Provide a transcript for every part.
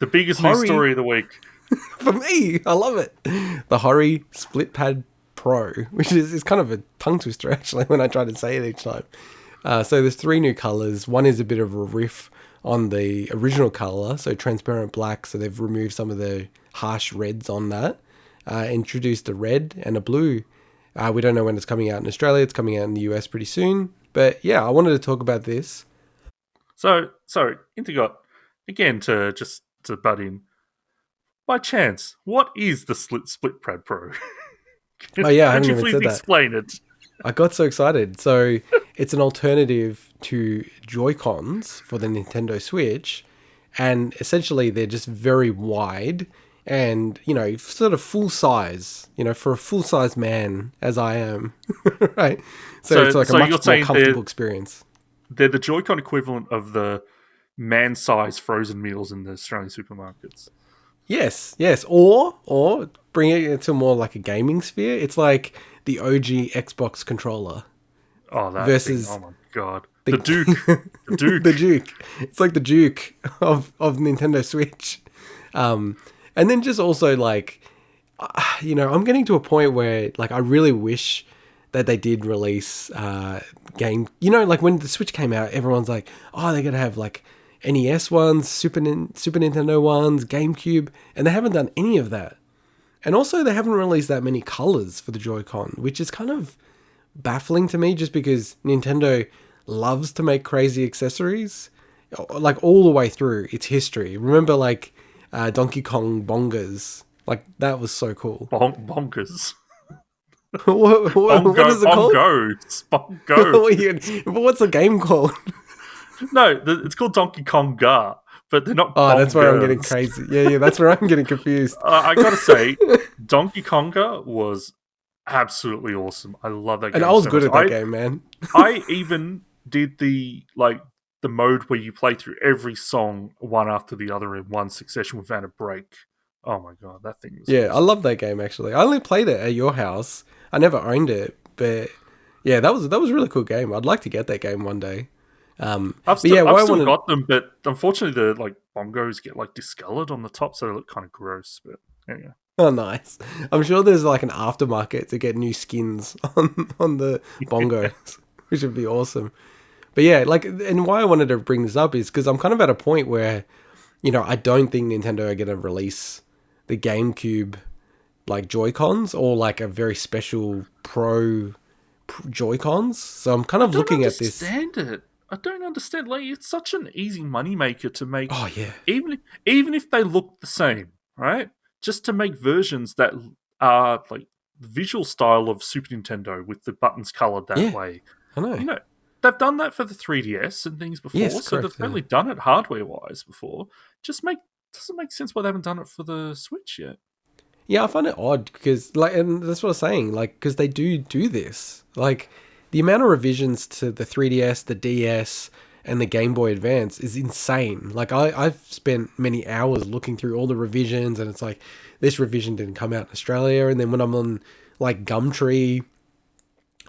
The biggest news Hori, story of the week. for me, I love it. The Hori Split Pad Pro, which is kind of a tongue twister actually when I try to say it each time. So there's 3 new colors. One is a bit of a riff on the original color, so transparent black. So they've removed some of the harsh reds on that. Introduced a red and a blue. We don't know when it's coming out in Australia. It's coming out in the US pretty soon. But yeah, I wanted to talk about this. So Intergot, again to butt in. By chance, what is the Split Pad Pro? Oh yeah, I Could haven't you even please said that. explain it? I got so excited. So it's an alternative to Joy-Cons for the Nintendo Switch. And essentially they're just very wide and, sort of full size, for a full size man as I am. Right? So it's like a much more comfortable experience. They're the Joy-Con equivalent of the man-sized frozen meals in the Australian supermarkets. Yes. Or bring it to more like a gaming sphere. It's like the OG Xbox controller. Oh, that versus thing. Oh my god. The Duke. The Duke. The Duke. It's like the Duke of Nintendo Switch. And then just also like, I'm getting to a point where like I really wish that they did release game. Like when the Switch came out, everyone's like, oh, they're going to have like NES ones, Super Nintendo ones, GameCube, and they haven't done any of that. And also they haven't released that many colors for the Joy-Con, which is kind of baffling to me just because Nintendo loves to make crazy accessories, like all the way through its history. Remember like Donkey Kong bongers? Like that was so cool. Bonkers. What is it called? Bongo. What's the game called? No, it's called Donkey Konga, but they're not. Oh, that's where I'm getting crazy. Yeah, that's where I'm getting confused. I gotta say, Donkey Konga was absolutely awesome. I love that game. And I was good at that game, man. I even did the mode where you play through every song one after the other in one succession without a break. Oh my god, that thing was awesome. I love that game actually. I only played it at your house. I never owned it, but yeah, that was a really cool game. I'd like to get that game one day. I've still got them, but unfortunately the bongos get discolored on the top, so they look kind of gross. But anyway. Oh, nice. I'm sure there's like an aftermarket to get new skins on the bongos, which would be awesome. But yeah, and why I wanted to bring this up is because I'm kind of at a point where, I don't think Nintendo are going to release the GameCube Joy-Cons or like a very special Pro Joy-Cons. So I'm kind of looking at this. I don't understand. It's such an easy moneymaker to make. Oh yeah. Even if they look the same, right? Just to make versions that are like the visual style of Super Nintendo with the buttons colored that way. I know. They've done that for the 3DS and things before, so they've certainly done it hardware-wise before. Doesn't make sense why they haven't done it for the Switch yet. Yeah, I find it odd because, and that's what I was saying, because they do this. The amount of revisions to the 3DS, the DS, and the Game Boy Advance is insane. I've spent many hours looking through all the revisions, and it's like, this revision didn't come out in Australia, and then when I'm on, Gumtree,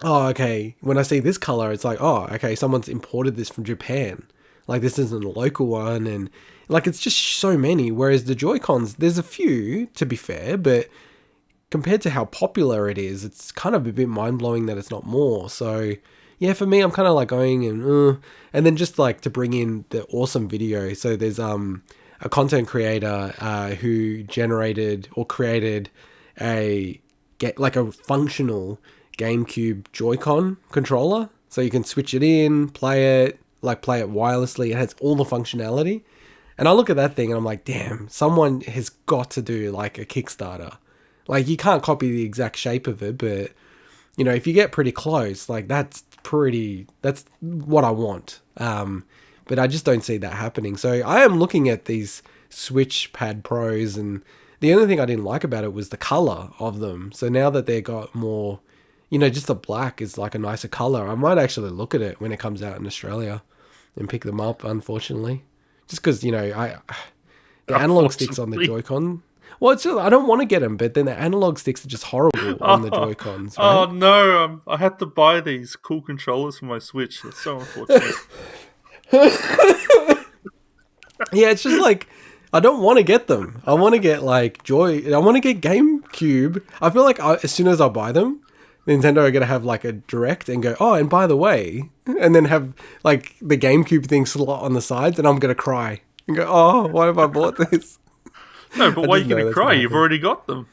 oh, okay, when I see this color, it's like, oh, okay, someone's imported this from Japan. This isn't a local one, and, it's just so many, whereas the Joy-Cons, there's a few, to be fair, but compared to how popular it is, it's kind of a bit mind-blowing that it's not more. So, yeah, for me, I'm kind of going and then just to bring in the awesome video. So there's a content creator who generated or created a functional GameCube Joy-Con controller. So you can switch it in, play it wirelessly. It has all the functionality. And I look at that thing and I'm like, damn, someone has got to do a Kickstarter. You can't copy the exact shape of it, but, if you get pretty close, that's what I want. But I just don't see that happening. So I am looking at these Switch Pad Pros, and the only thing I didn't like about it was the color of them. So now that they got more, just the black is a nicer color, I might actually look at it when it comes out in Australia and pick them up, unfortunately. Just because, the analog sticks on the Joy-Con. Well, it's just, I don't want to get them, but then the analog sticks are just horrible on the Joy-Cons. Right? Oh no, I had to buy these cool controllers for my Switch. That's so unfortunate. Yeah, it's just I don't want to get them. I want to get like Joy. I want to get GameCube. I feel like as soon as I buy them, Nintendo are gonna have like a direct and go, oh, and by the way, and then have like the GameCube thing slot on the sides, and I'm gonna cry and go, oh, why have I bought this? No, but I why are just you know going to that's cry? gonna You've happen. already got them.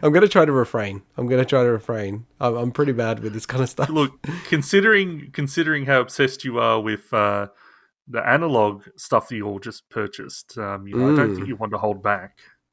I'm gonna try to refrain. I'm pretty bad with this kind of stuff. Look, considering how obsessed you are with the analog stuff that you all just purchased, I don't think Mm. you want to hold back.